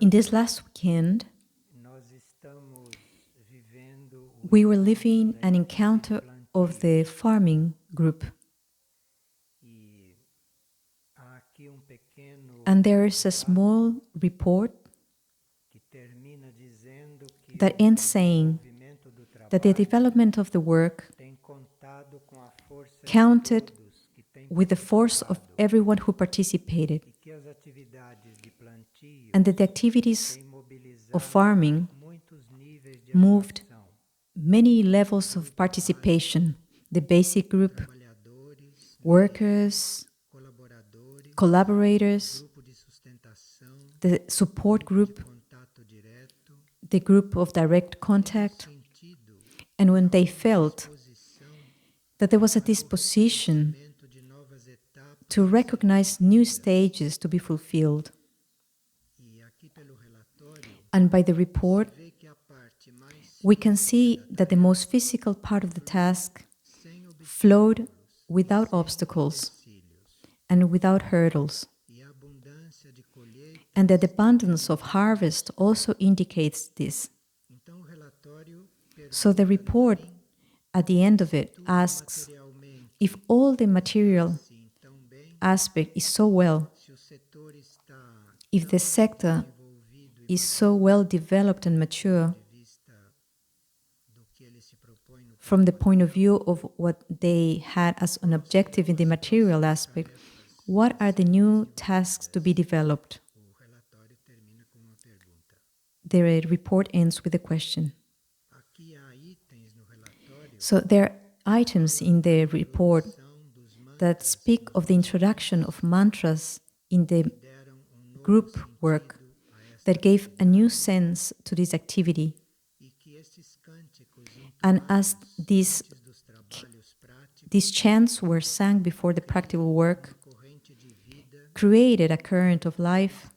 In this last weekend, we were living an encounter of the farming group. And there is a small report that ends saying that the development of the work counted with the force of everyone who participated, and that the activities of farming moved many levels of participation: the basic group, workers, collaborators, the support group, the group of direct contact. And when they felt that there was a disposition to recognize new stages to be fulfilled. And by the report, we can see that the most physical part of the task flowed without obstacles and without hurdles. And that the abundance of harvest also indicates this. So the report, at the end of it, asks if all the material aspect is so well, if the sector is so well developed and mature from the point of view of what they had as an objective in the material aspect, what are the new tasks to be developed? The report ends with a question. So there are items in the report that speak of the introduction of mantras in the group work that gave a new sense to this activity. And as these chants were sung before the practical work, created a current of life,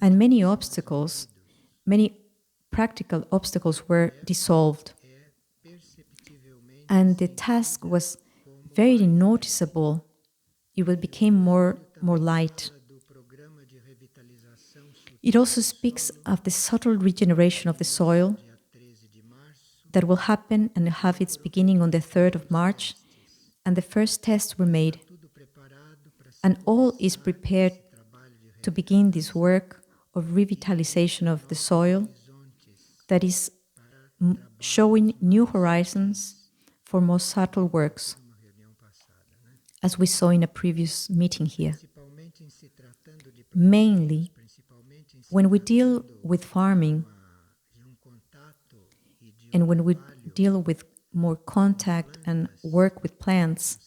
and many obstacles, many practical obstacles were dissolved. And the task was very noticeable. It became more light. It also speaks of the subtle regeneration of the soil that will happen and have its beginning on the 3rd of March, and the first tests were made. And all is prepared to begin this work of revitalization of the soil that is showing new horizons for more subtle works, as we saw in a previous meeting here. Mainly, when we deal with farming, and when we deal with more contact and work with plants,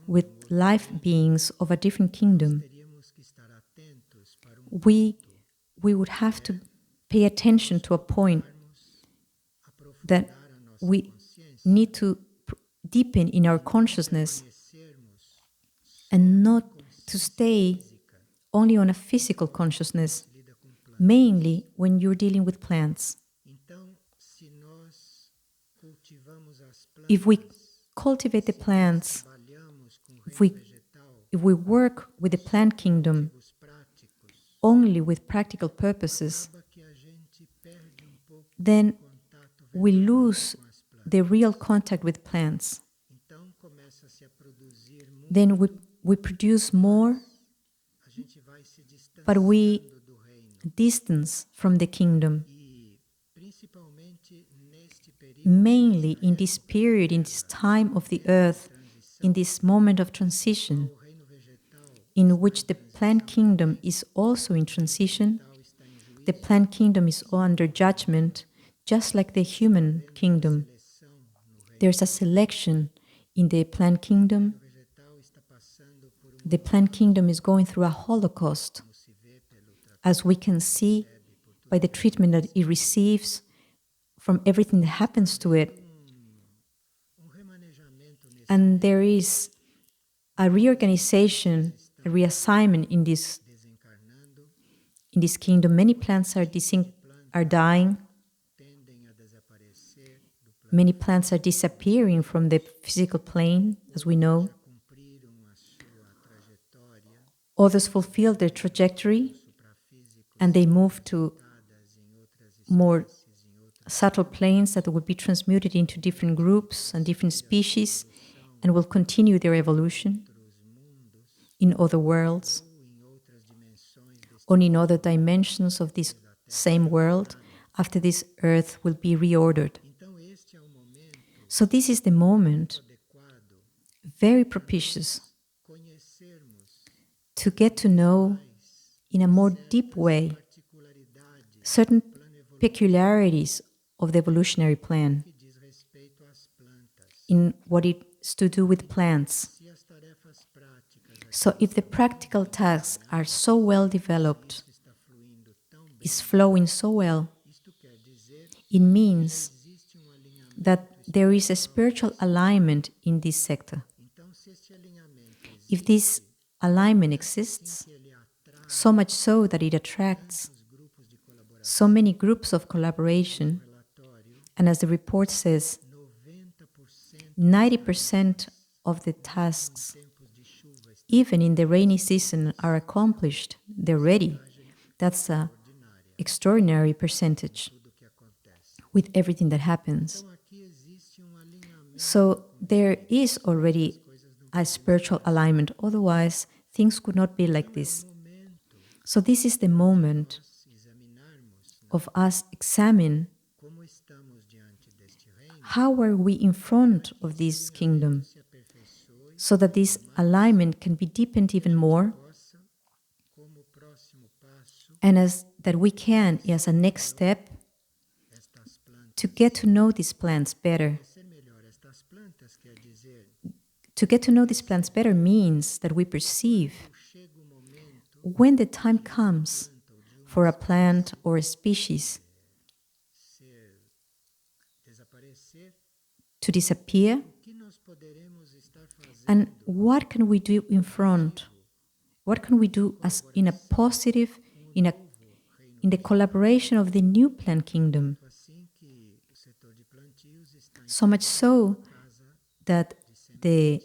with life beings of a different kingdom, we would have to pay attention to a point that we need to deepen in our consciousness and not to stay only on a physical consciousness, mainly when you're dealing with plants. If we cultivate the plants, if we work with the plant kingdom only with practical purposes, then we lose the real contact with plants. Then we produce more, but we distance from the kingdom. Mainly in this period, in this time of the earth, in this moment of transition, in which the plant kingdom is also in transition, the plant kingdom is under judgment, just like the human kingdom. There's a selection in the plant kingdom. The plant kingdom is going through a holocaust, as we can see by the treatment that it receives from everything that happens to it. And there is a reorganization, a reassignment in this kingdom. Many plants are dying. Many plants are disappearing from the physical plane, as we know. Others fulfill their trajectory and they move to more subtle planes that will be transmuted into different groups and different species and will continue their evolution in other worlds or in other dimensions of this same world after this earth will be reordered. So this is the moment, very propitious, to get to know in a more deep way certain peculiarities of the evolutionary plan in what it's to do with plants. So if the practical tasks are so well developed, is flowing so well, it means that there is a spiritual alignment in this sector. If this alignment exists, so much so that it attracts so many groups of collaboration, and as the report says, 90% of the tasks, even in the rainy season, are accomplished. They're ready. That's an extraordinary percentage with everything that happens. So there is already a spiritual alignment. Otherwise, things could not be like this. So this is the moment of us examine how are we in front of this kingdom so that this alignment can be deepened even more and as that we can, as a next step, to get to know these plants better. To get to know these plants better means that we perceive when the time comes for a plant or a species to disappear, and what can we do in front? What can we do as in a positive, in the collaboration of the new plant kingdom? So much so that the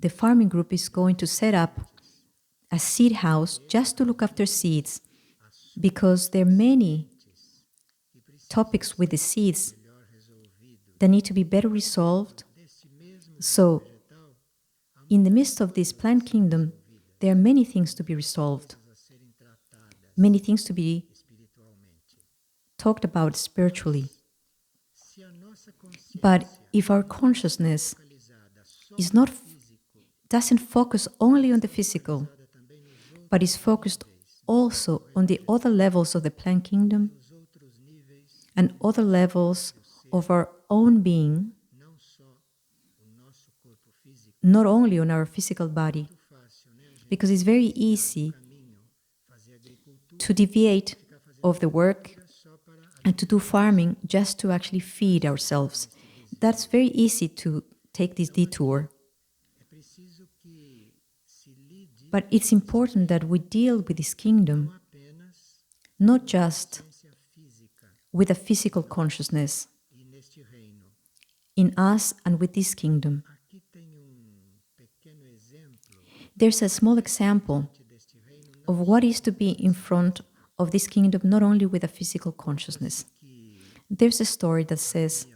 farming group is going to set up a seed house just to look after seeds, because there are many topics with the seeds that need to be better resolved. So, in the midst of this plant kingdom, there are many things to be resolved, many things to be talked about spiritually. But if our consciousness doesn't focus only on the physical, but is focused also on the other levels of the plant kingdom and other levels of our own being, not only on our physical body, because it's very easy to deviate of the work and to do farming just to actually feed ourselves. That's very easy to take this detour. But it's important that we deal with this kingdom not just with a physical consciousness in us and with this kingdom. There's a small example of what is to be in front of this kingdom, not only with a physical consciousness. There's a story that says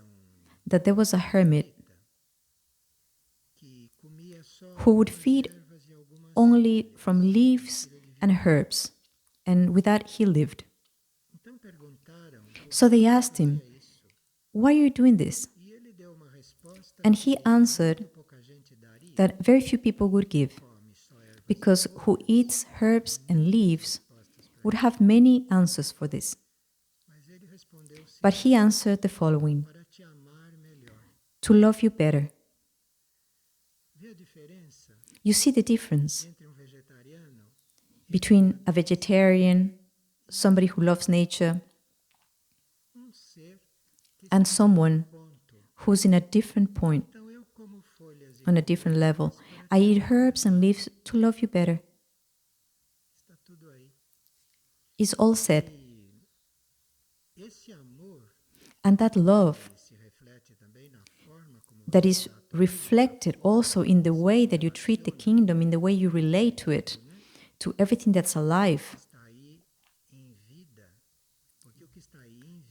that there was a hermit who would feed only from leaves and herbs, and with that he lived. So they asked him, "Why are you doing this?" And he answered that very few people would give, because who eats herbs and leaves would have many answers for this. But he answered the following: to love you better. You see the difference between a vegetarian, somebody who loves nature, and someone who's in a different point, on a different level. I eat herbs and leaves to love you better. It's all said. And that love that is reflected also in the way that you treat the kingdom, in the way you relate to it, to everything that's alive.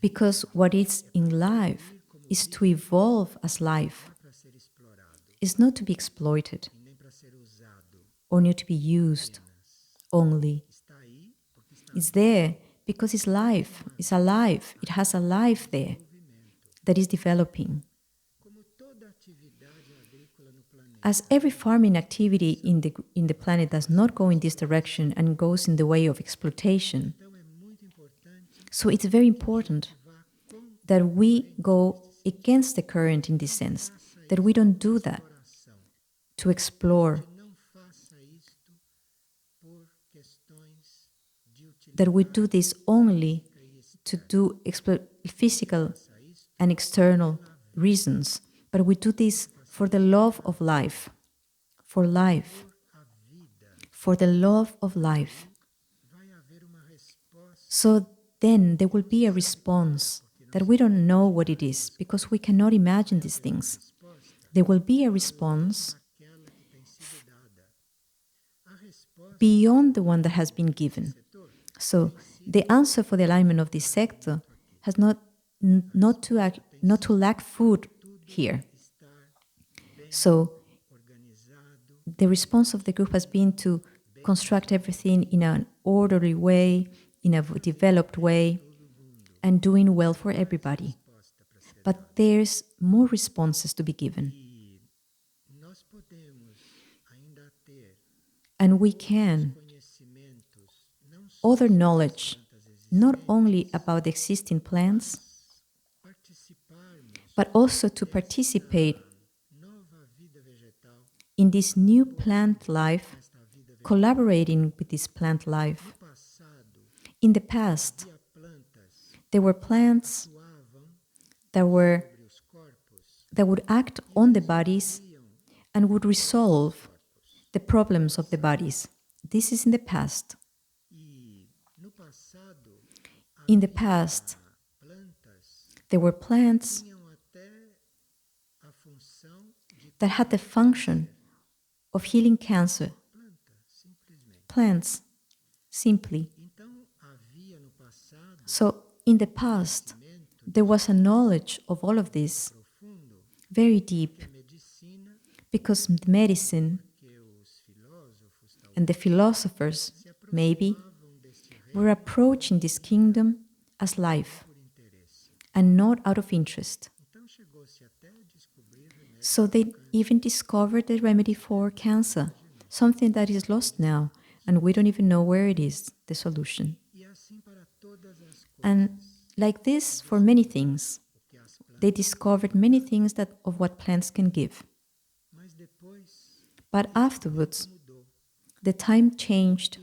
Because what is in life is to evolve as life. It's not to be exploited or not to be used only. It's there because it's life. It's alive. It has a life there that is developing. As every farming activity in the planet does not go in this direction and goes in the way of exploitation, so it's very important that we go against the current in this sense, that we don't do that to explore, that we do this only to do physical and external reasons, but we do this for the love of life, for life, for the love of life. So then there will be a response that we don't know what it is because we cannot imagine these things. There will be a response beyond the one that has been given. So the answer for the alignment of this sector has not to lack food here. So the response of the group has been to construct everything in an orderly way, in a developed way, and doing well for everybody. But there's more responses to be given. And we can other knowledge, not only about the existing plants, but also to participate in this new plant life, collaborating with this plant life. In the past, there were plants that would act on the bodies and would resolve the problems of the bodies. This is in the past. In the past, there were plants that had the function of healing cancer. Plants, simply. So, in the past, there was a knowledge of all of this, very deep, because medicine and the philosophers, maybe, were approaching this kingdom as life and not out of interest. So they even discovered the remedy for cancer, something that is lost now, and we don't even know where it is, the solution. And like this, for many things, they discovered many things of what plants can give. But afterwards, the time changed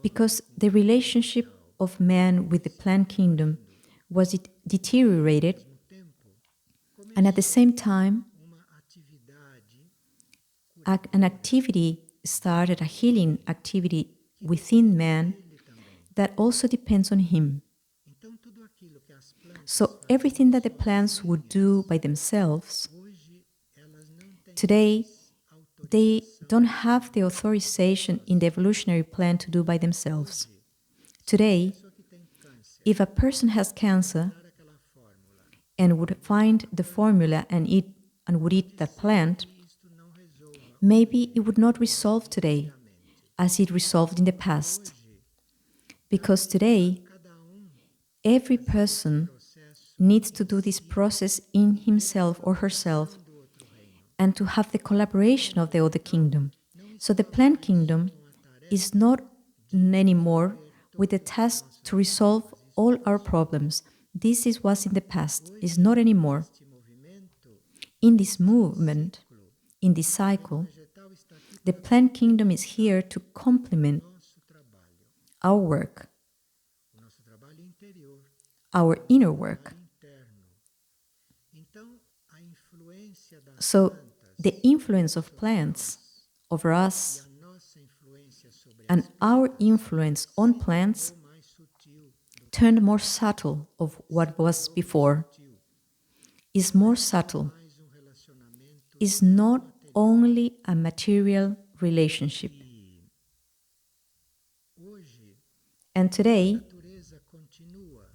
because the relationship of man with the plant kingdom was deteriorated, and at the same time, an activity started, a healing activity within man that also depends on him. So everything that the plants would do by themselves, today, they don't have the authorization in the evolutionary plan to do by themselves. Today, if a person has cancer and would find the formula and would eat that plant, maybe it would not resolve today as it resolved in the past. Because today, every person needs to do this process in himself or herself and to have the collaboration of the other kingdom. So the plant kingdom is not anymore with the task to resolve all our problems. This was in the past, is not anymore. In this movement, in this cycle, the plant kingdom is here to complement our work, our inner work. So the influence of plants over us and our influence on plants turned more subtle of what was before, is more subtle, is not only a material relationship. And today, natureza continua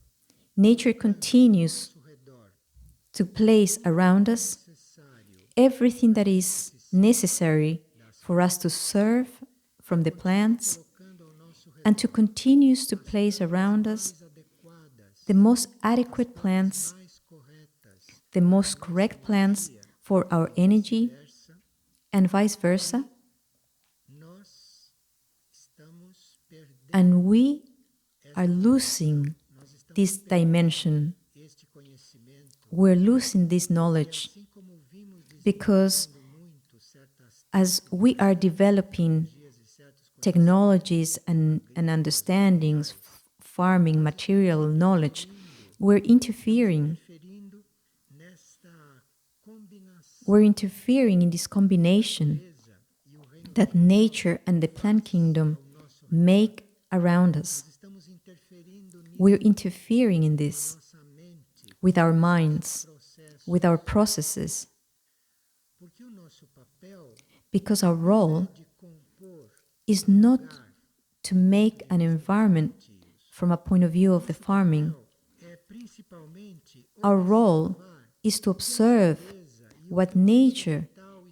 nature continues ao redor to place around us necessário everything that is necessary for us to serve from the plants colocando ao nosso redor and to continues to place around us mais adequadas, the most adequate plants, mais corretas, the most correct plants for our energy versa, and vice versa. nós estamos perdendo And we are losing nós estamos this dimension. este conhecimento, We're losing this knowledge assim como vimos because desenvolvendo muito certas as we are developing dias e certos technologies and understandings, farming, material knowledge, we're interfering. interferindo nesta combinação We're interfering in this combination e o reino that nature and the plant kingdom make around us. estamos interferindo nisso We're interfering in this nossa mente with our minds, processo with our processes, porque o nosso papel because our role de compor is not to make an environment from a point of view of the farming. é principalmente Our role is to observe what nature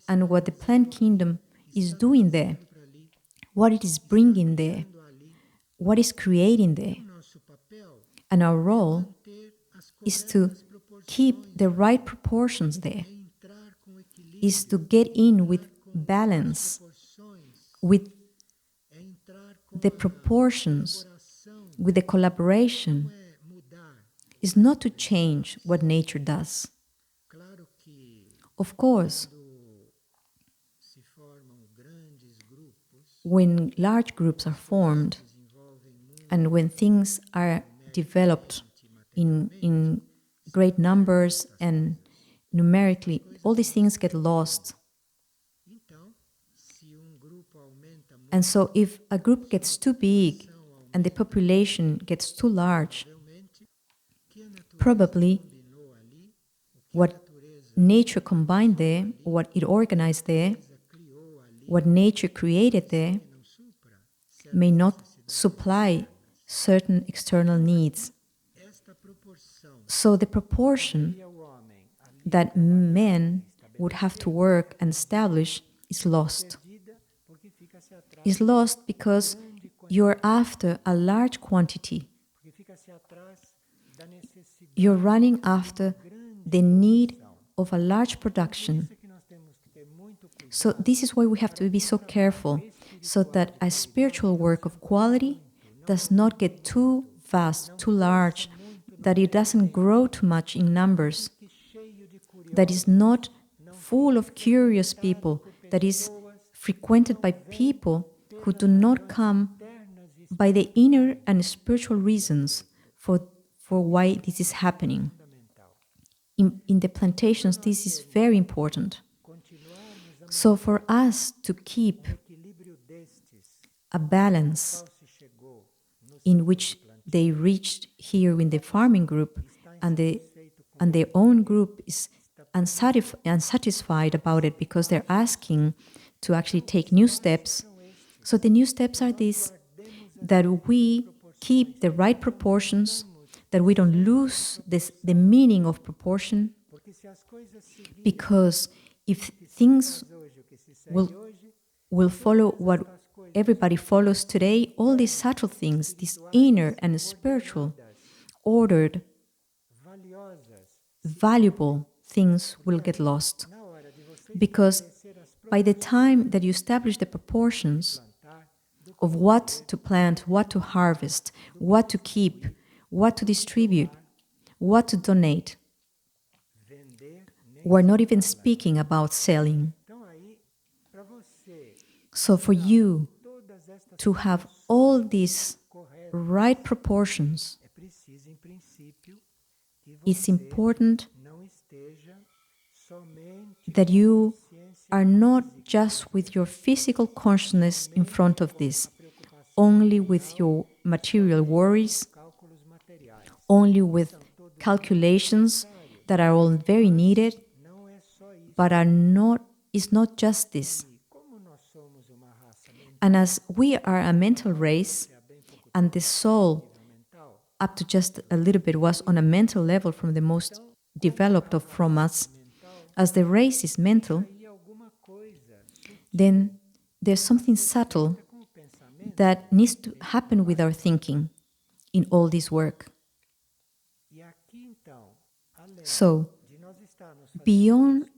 and what the plant kingdom is doing there, ali what it is bringing there, ali what is creating there. o nosso papel And our role ter as is to keep the right proportions there, entrar com equilíbrio is to get in with balance, proporções with é entrar com the proportions, ação with the collaboration, é mudar is not to change what nature does. claro que Of course, quando se formam grandes grupos when large groups are formed desenvolvem muito and when things are developed in great numbers and numerically, all these things get lost. então se grupo aumenta muito And so if a group gets too big and the population gets too large, realmente que a natureza probably combinou ali what natureza nature combined there, what it organized there, criou ali what nature created there, não supra may not supply certain external needs. esta proporção So the proportion that men would have to work and establish is lost. porque fica-se atrás Is lost because you're after a large quantity. porque fica-se atrás da necessidade You're running after the need of a large production. que nós temos que ter muito cuidado So this is why we have to be so careful so that a spiritual work of quality does not get too vast, too large, that it doesn't grow too much in numbers, cheio de curiosidade that is not full of curious people, that is frequented by people who do not come by the inner and spiritual reasons for why this is happening. In the plantations, this is very important. So for us to keep equilíbrio destes a balance se chegou in which they reached here in the farming group and their own group is unsatisfied about it because they're asking to actually take new steps. So the new steps are these, that we keep the right proportions, that we don't lose the meaning of proportion, porque se as coisas seguirem because if things hoje o que se segue will hoje will follow what everybody follows today, all these subtle things, these inner and spiritual, ordered, valiosas valuable things will get lost. na hora de você Because by the time that you establish the proportions of what to plant, what to harvest, what to keep, what to distribute, what to donate, vender we're not even speaking about selling. então aí para você So for you todas estas to have all these corretas right proportions, é preciso em princípio que it's você important não esteja somente that you consciência are not just with your physical consciousness in front of this, only with your material worries, cálculos materiais only with calculations that are all very needed, não é só isso but are not, is not just this. como nós somos uma raça mental And as we are a mental race, and the soul, up to just a little bit, was on a mental level from the most developed of from us. As the race is mental, then there's something subtle that needs to happen with our thinking in all this work. So, beyond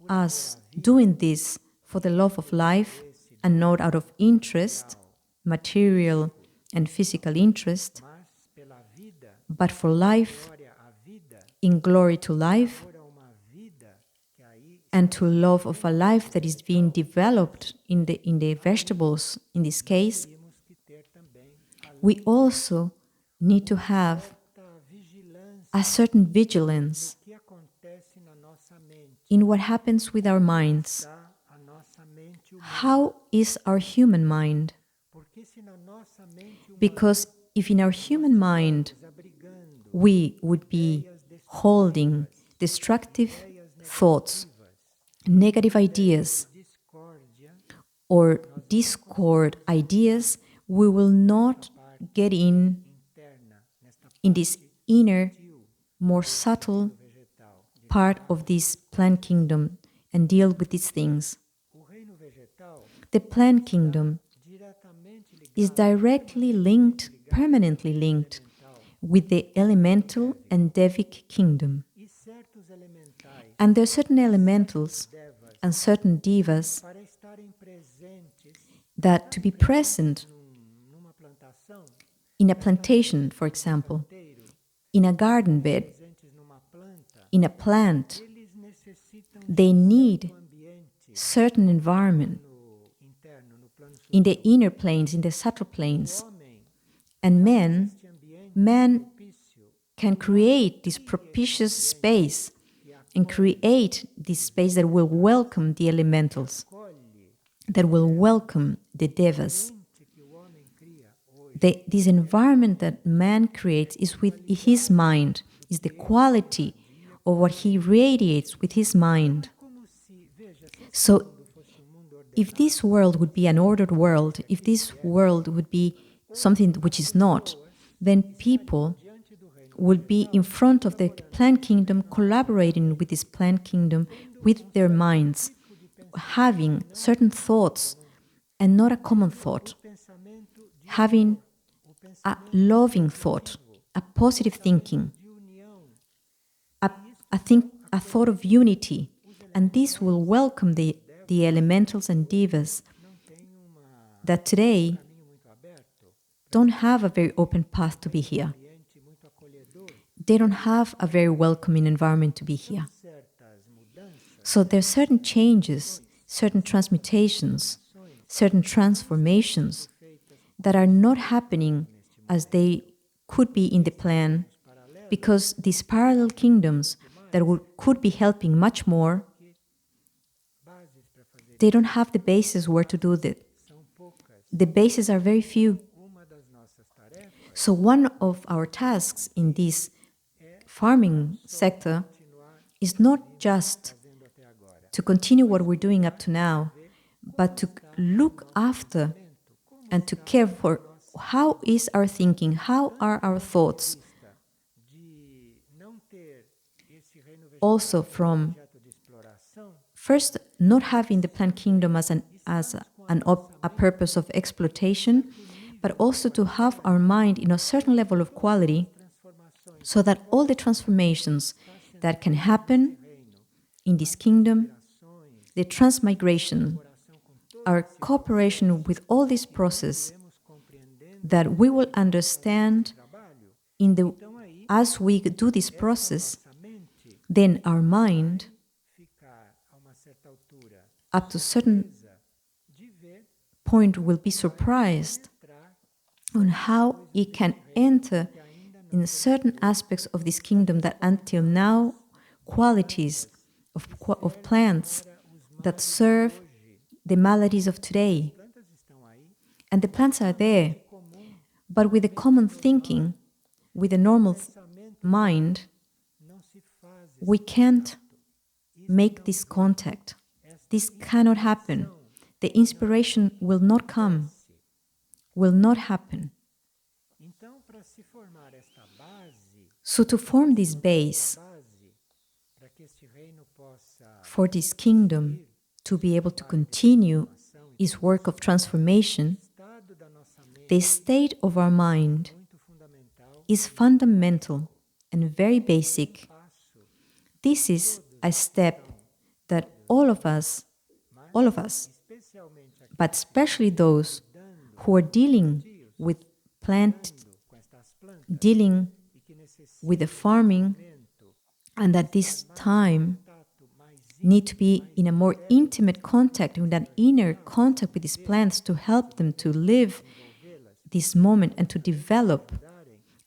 us doing this for the love of life and not out of interest, material and physical interest, but for life, in glory to life, and to love of a life that is being developed in the vegetables, in this case, we also need to have a certain vigilance in what happens with our minds. How is our human mind? Because if in our human mind we would be holding destructive thoughts, negative ideas, or discord ideas, we will not get in this inner, more subtle part of this plant kingdom and deal with these things. The plant kingdom is directly linked, permanently linked, with the elemental and devic kingdom. And there are certain elementals and certain devas that to be present in a plantation, for example, in a garden bed, in a plant, they need certain environment in the inner planes, in the subtle planes. And man can create this propitious space and create this space that will welcome the elementals, that will welcome the devas. This environment that man creates is with his mind, is the quality of what he radiates with his mind. So if this world would be an ordered world, if this world would be something which is not, then people would be in front of the plant kingdom, collaborating with this plant kingdom with their minds, having certain thoughts and not a common thought, having a loving thought, a positive thinking, a thought of unity, and this will welcome the elementals and devas that today don't have a very open path to be here. They don't have a very welcoming environment to be here. So there are certain changes, certain transmutations, certain transformations that are not happening as they could be in the plan, because these parallel kingdoms that could be helping much more, they don't have the basis where to do that. The bases are very few. So one of our tasks in this farming sector is not just to continue what we're doing up to now, but to look after and to care for how is our thinking, how are our thoughts. Also from first not having the plant kingdom as a purpose of exploitation, but also to have our mind in a certain level of quality so that all the transformations that can happen in this kingdom, the transmigration, our cooperation with all this process, that we will understand as we do this process, then our mind, up to a certain point, will be surprised on how it can enter in certain aspects of this kingdom that until now, qualities of plants that serve the maladies of today. And the plants are there, but with the common thinking, with a normal mind, we can't make this contact. This cannot happen. The inspiration will not come, will not happen. So to form this base base para que este reino possa for this kingdom to be able to continue its work of transformation, estado da nossa mente the state of our mind muito fundamental, is fundamental and very basic. passo, This is a step that all of us, especialmente aqui but especially those who are dealing with plant, com estas plantas dealing e que necessitam with the farming, and at this time contato mais need to be in a more intimate contact, with an inner contact with these plants to help them to live this moment and to develop,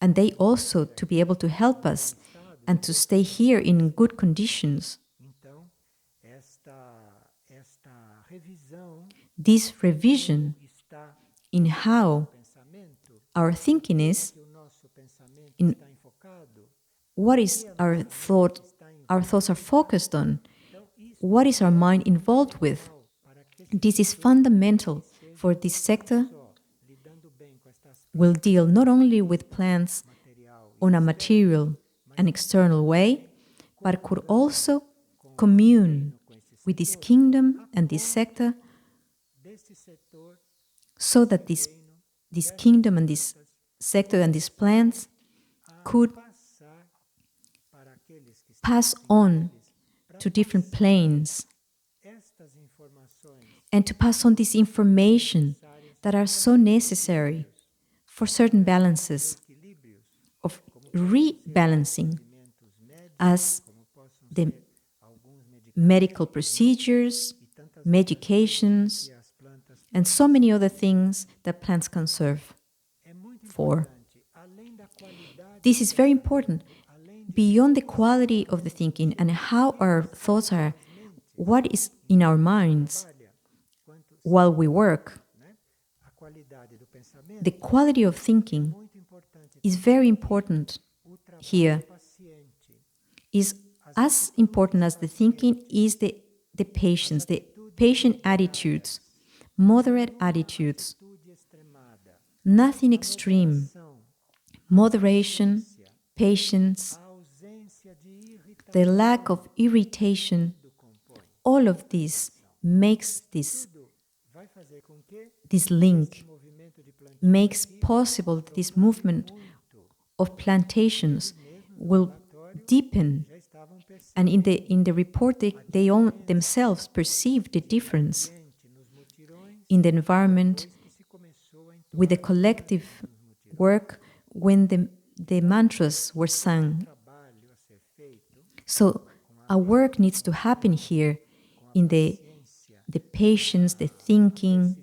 and they also to be able to help us and to stay here in good conditions. então esta revisão This revision está in how pensamento our thinking is, que o nosso pensamento In- está enfocado, what is our thoughts are focused on, então isso what is our mind involved with. para que This is fundamental for this sector só lidando bem com estas will deal not only with plants material on a material and external way, but could also commune with this kingdom and this sector deste setor so that this kingdom and this sector and these plants could passar para aqueles que estão pass on to different planes estas informações and to pass on this information that are so necessary for certain balances equilíbrios of rebalancing alimentos médicos as como possam the ser alguns medical procedures, medications, que as plantas and so many other things that plants can serve é muito for. importante além da qualidade This is very important. Beyond the quality of the thinking and how our thoughts are, what is in our minds quanto while we work, né, a qualidade do pensamento the quality of thinking muito importante is very important o trabalho here. paciente Is as important as the thinking is the patience, the patient attitudes, moderate attitudes, atitude extremada nothing extreme, são moderation, patience, a ausência de irritação the lack of irritation, do compõe all of this makes this vai fazer com que link, o movimento de plantio makes possible that this movement of plantations will deepen. já estavam And in the report, they themselves perceive the difference percebendo nos mutirões in the environment que se começou a with the collective work when the mantras were sung. trabalho a ser feito So a work needs to happen here in the patience, the thinking,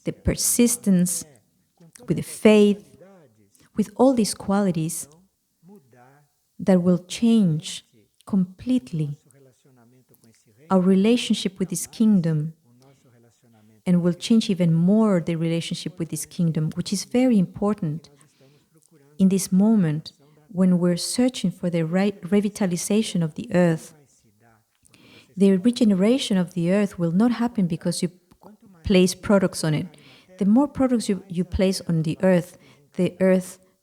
the persistence, with the faith, with all these qualities mudar that will change completely o relacionamento com esse reino, our relationship with this kingdom o nosso relacionamento and will change even more the relationship with this kingdom, which is very important in this moment when we're searching for the right revitalization of the earth. vai se dar The regeneration of the earth will not happen because you place products on it. The more products you place on the earth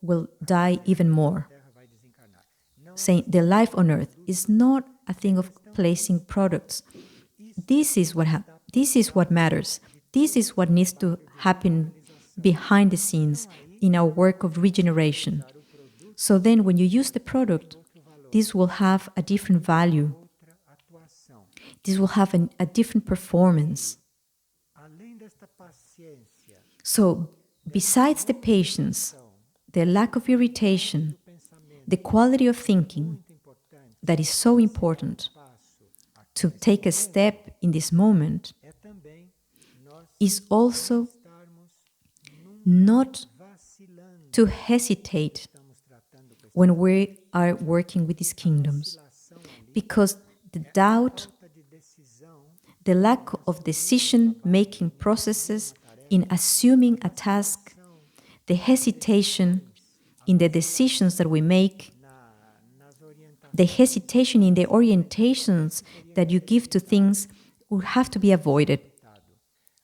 will die even more. a terra vai desencarnar. Não Saying the life on earth is not a thing of placing products. This is what matters. This is what needs to happen behind the scenes in our work of regeneration. So then when you use the product, this will have a different value. outra atuação. This will have a different performance. Além desta paciência, So besides the patience, the lack of irritation, pensamento the quality of thinking muito importante that is so important passo to take a step in this moment é também nós is also estarmos not vacilando. to hesitate Estamos tratando com when we are working with these kingdoms. vacilação ali, Because the doubt, falta de decisão the lack of decision-making processes in assuming a task, the hesitation in the decisions that we make, nas orientações. the hesitation in the orientations that you give to things will have to be avoided.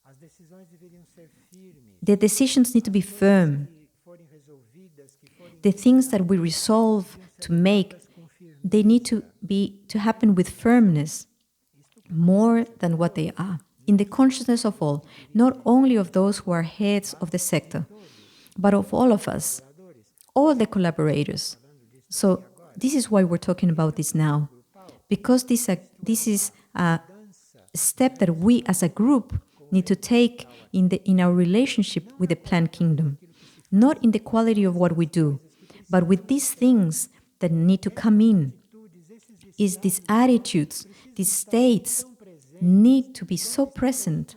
As decisões deveriam ser firmes, The decisions need to be firm. que forem resolvidas, que forem The things that we resolve, to make, they need to happen with firmness, more than what they are, in the consciousness of all, not only of those who are heads of the sector, but of all of us, all the collaborators. So this is why we're talking about this now, because this is a step that we as a group need to take in our relationship with the plant kingdom, not in the quality of what we do, but with these things that need to come in. Is these attitudes, these states need to be so present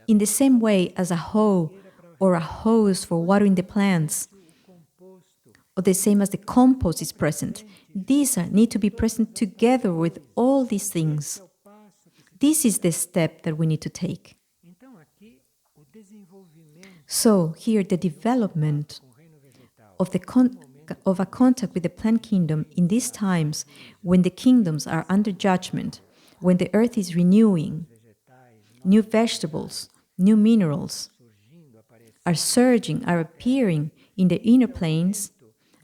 in the same way as a hoe or a hose for watering the plants, or the same as the compost is present. These need to be present together with all these things. This is the step that we need to take. So here, the development of a contact with the plant kingdom in these times when the kingdoms are under judgment, when the earth is renewing, new vegetables, new minerals are surging, are appearing in the inner planes.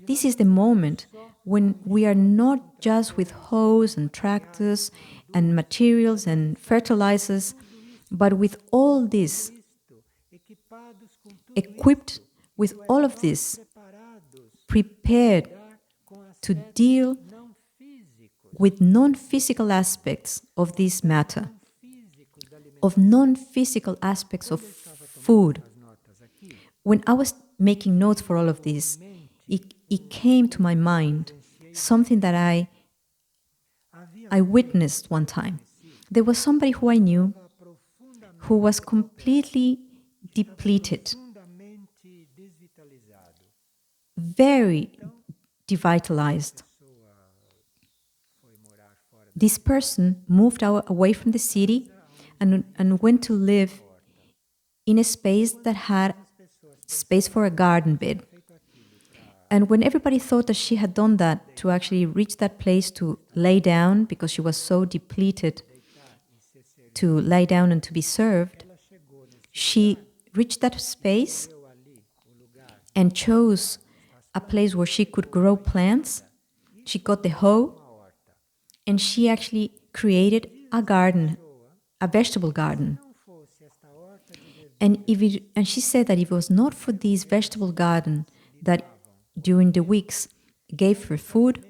This is the moment when we are not just with hoes and tractors and materials and fertilizers, but with all this, equipped with all of this, prepared to deal with non-physical aspects of this matter, of non-physical aspects of food. When I was making notes for all of this, it came to my mind something that I witnessed one time. There was somebody who I knew who was completely depleted, very devitalized. This person moved away from the city and went to live in a space that had space for a garden bed. And when everybody thought that she had done that, to actually reach that place to lay down, because she was so depleted to lay down and to be served, she reached that space and chose a place where she could grow plants. She got the hoe, and she actually created a garden, a vegetable garden. And she said that if it was not for this vegetable garden that during the weeks gave her food,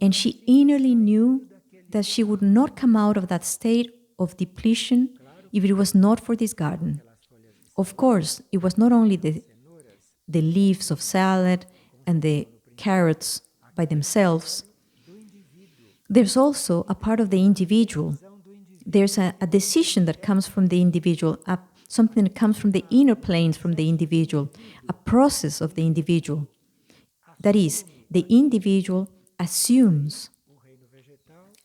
and she innerly knew that she would not come out of that state of depletion if it was not for this garden. Of course, it was not only the leaves of salad and the carrots by themselves. There's also a part of the individual. There's a decision that comes from the individual, something that comes from the inner planes from the individual, a process of the individual. That is, the individual assumes,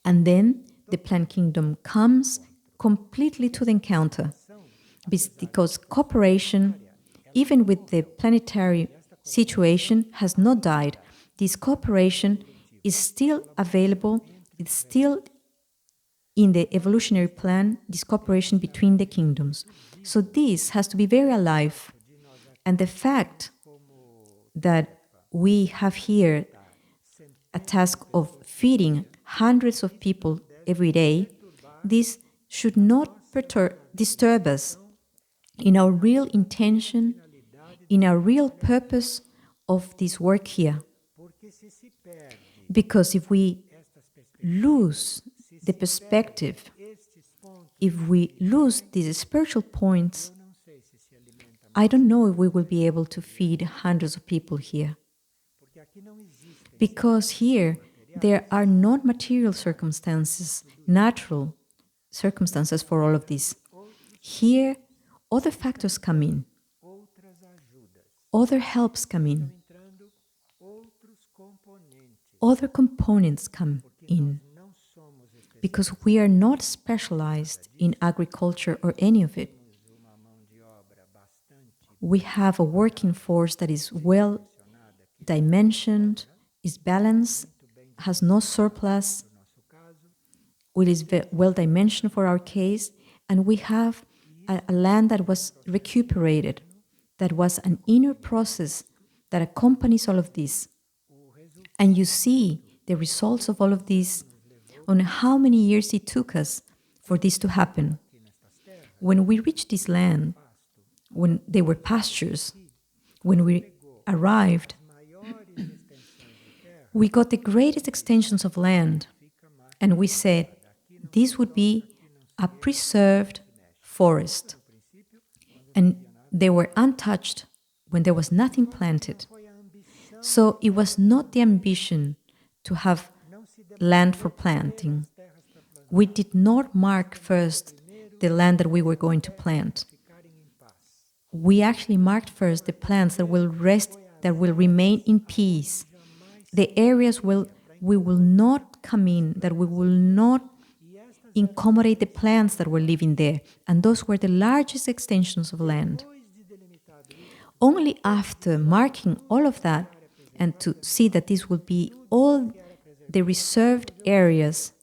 and then the plant kingdom comes completely to the encounter, because cooperation, even with the planetary situation, has not died. This cooperation is still available, it's still in the evolutionary plan, this cooperation between the kingdoms. So this has to be very alive. And the fact that we have here a task of feeding hundreds of people every day, this should not disturb us in our real intention, in our real purpose of this work here. Because if we lose the perspective, if we lose these spiritual points, I don't know if we will be able to feed hundreds of people here. Because here, there are not material circumstances, natural circumstances for all of this. Here, other factors come in. Other helps come in. Other components come in. Because we are not specialized in agriculture or any of it. We have a working force that is well dimensioned, is balanced, has no surplus, it is well dimensioned for our case, and we have a land that was recuperated, that was an inner process that accompanies all of this. And you see the results of all of this on how many years it took us for this to happen. When we reached this land, when they were pastures, when we arrived, we got the greatest extensions of land, and we said, this would be a preserved forest. And they were untouched when there was nothing planted. So it was not the ambition to have land for planting. We did not mark first the land that we were going to plant. We actually marked first the plants that will rest, that will remain in peace. The areas we will not come in, that we will not incommodate the plants that were living there. And those were the largest extensions of land. Only after marking all of that and to see that this will be all the reserved areas,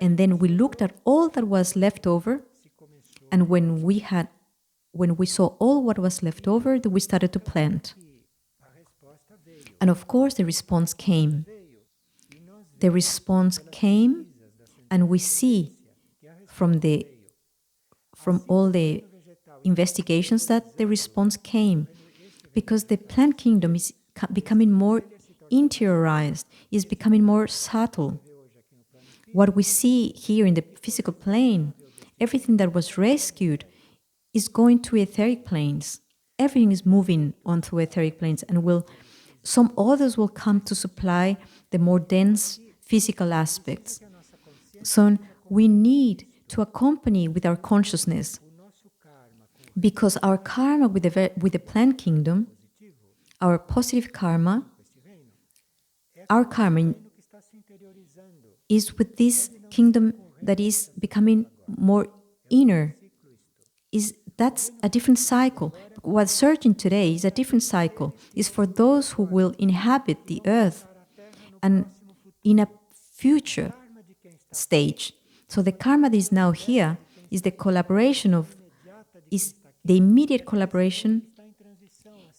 and then we looked at all that was left over, and when we saw all what was left over, we started to plant. And of course, the response came. The response came, and we see from all the investigations that the response came, because the plant kingdom is becoming more interiorized, is becoming more subtle. What we see here in the physical plane, everything that was rescued is going to etheric planes. Everything is moving onto etheric planes, and some others will come to supply the more dense physical aspects. So we need to accompany with our consciousness, because our karma with the plant kingdom, our positive karma, our karma is with this kingdom that is becoming more inner. That's a different cycle. What's surging today is a different cycle. It's for those who will inhabit the earth and in a future stage. So the karma that is now here is the the immediate collaboration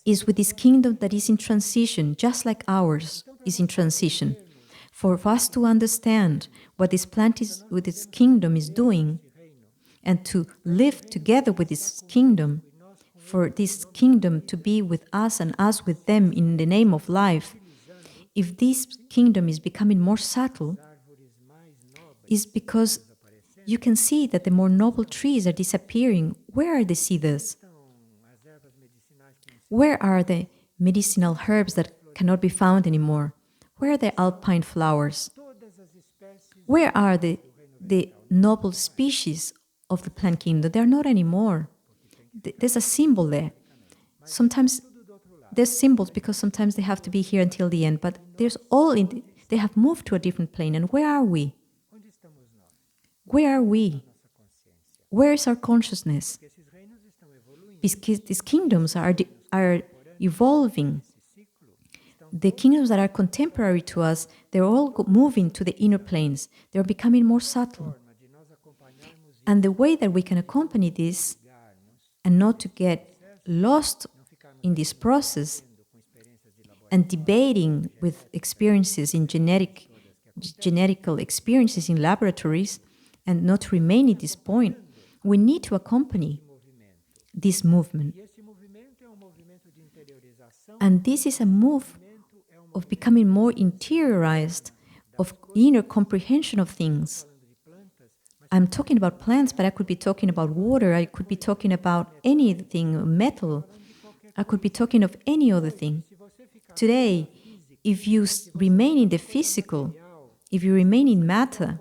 is with this kingdom that is in transition, just like ours is in transition. For us to understand what this plant is, what this kingdom is doing, and to live together with this kingdom, for this kingdom to be with us and us with them in the name of life, if this kingdom is becoming more subtle, is because you can see that the more noble trees are disappearing. Where are the cedars? Where are the medicinal herbs that cannot be found anymore? Where are the alpine flowers? Where are the noble species of the plant kingdom? They are not anymore. There's a symbol there. Sometimes there's symbols because sometimes they have to be here until the end, but they have moved to a different plane. And where are we? Where are we? Where is our consciousness? Because these kingdoms are evolving. The kingdoms that are contemporary to us, they're all moving to the inner planes. They're becoming more subtle. And the way that we can accompany this and not to get lost in this process and debating with experiences in genetical experiences in laboratories and not to remain at this point, we need to accompany this movement. And this is a move of becoming more interiorized, of inner comprehension of things. I'm talking about plants, but I could be talking about water, I could be talking about anything, metal, I could be talking of any other thing. Today, if you remain in the physical, if you remain in matter,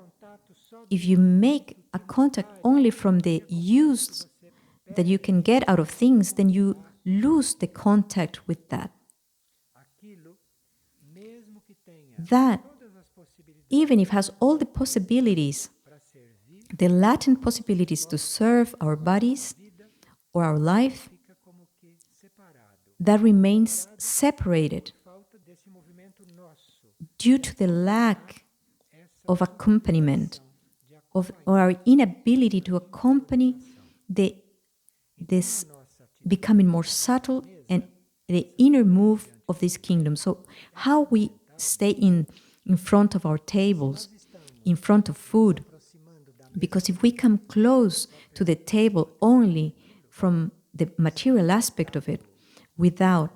if you make a contact only from the use that you can get out of things, then you lose the contact with that. That, even if it has all the possibilities, the latent possibilities to serve our bodies or our life, that remains separated due to the lack of accompaniment, or our inability to accompany this becoming more subtle and the inner move of this kingdom. So how we stay in front of our tables, in front of food. Because if we come close to the table only from the material aspect of it, without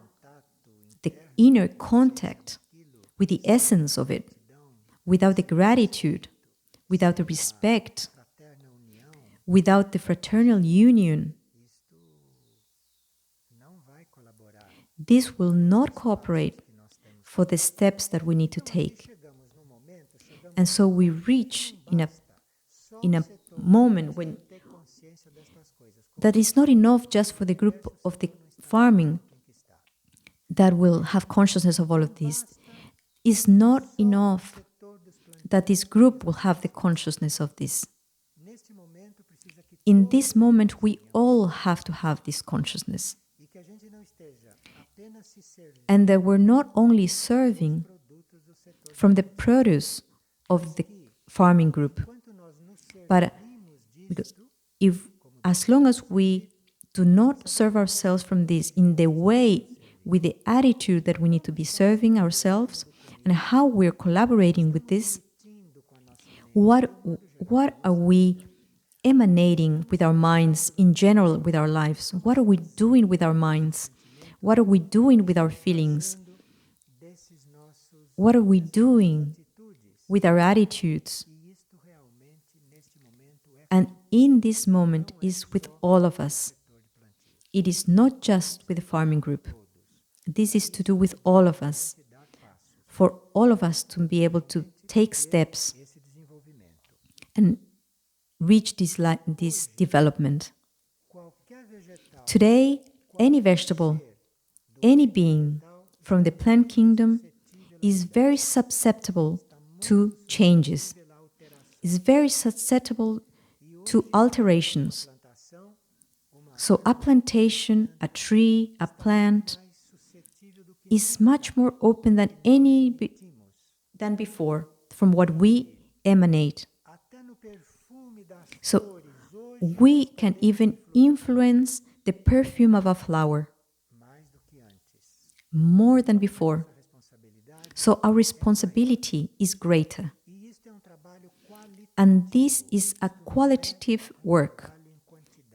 the inner contact with the essence of it, without the gratitude, without the respect, without the fraternal union, this will not cooperate for the steps that we need to take. And so we reach in a moment when that is not enough just for the group of the farming that will have consciousness of all of this. It's not enough that this group will have the consciousness of this. In this moment, we all have to have this consciousness. And that we're not only serving from the produce of the farming group, but because as long as we do not serve ourselves from this in the way, with the attitude that we need to be serving ourselves, and how we're collaborating with this, what are we emanating with our minds in general with our lives? What are we doing with our minds? What are we doing with our feelings? What are we doing with our attitudes? And in this moment is with all of us. It is not just with the farming group. This is to do with all of us. For all of us to be able to take steps and reach this development. Today, any vegetable, any being from the plant kingdom is very susceptible to changes, is very susceptible to alterations. So a plantation, a tree, a plant is much more open than before from what we emanate. So we can even influence the perfume of a flower more than before. So our responsibility is greater. And this is a qualitative work.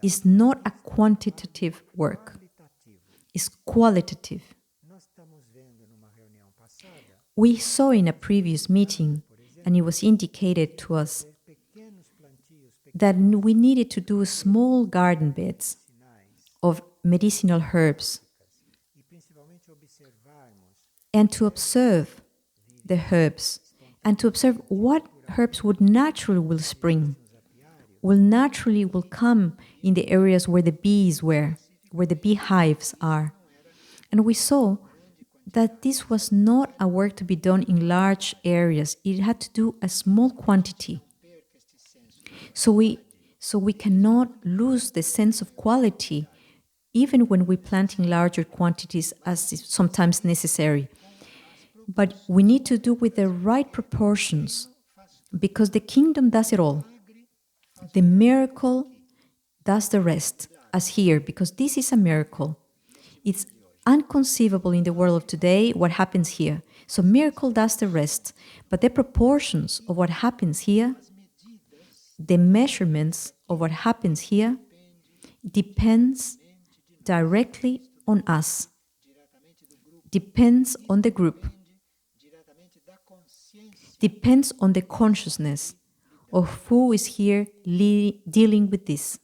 It's not a quantitative work. It's qualitative. We saw in a previous meeting, and it was indicated to us, that we needed to do small garden beds of medicinal herbs and to observe the herbs and to observe what herbs would naturally will spring, will come in the areas where the bees were, where the beehives are. And we saw that this was not a work to be done in large areas. It had to do a small quantity. So we cannot lose the sense of quality, even when we plant in larger quantities as is sometimes necessary. But we need to do with the right proportions, because the kingdom does it all. The miracle does the rest, as here, because this is a miracle. It's unconceivable in the world of today what happens here. So miracle does the rest. But the proportions of what happens here, the measurements of what happens here, depends directly on us, depends on the group, depends on the consciousness of who is here dealing with this.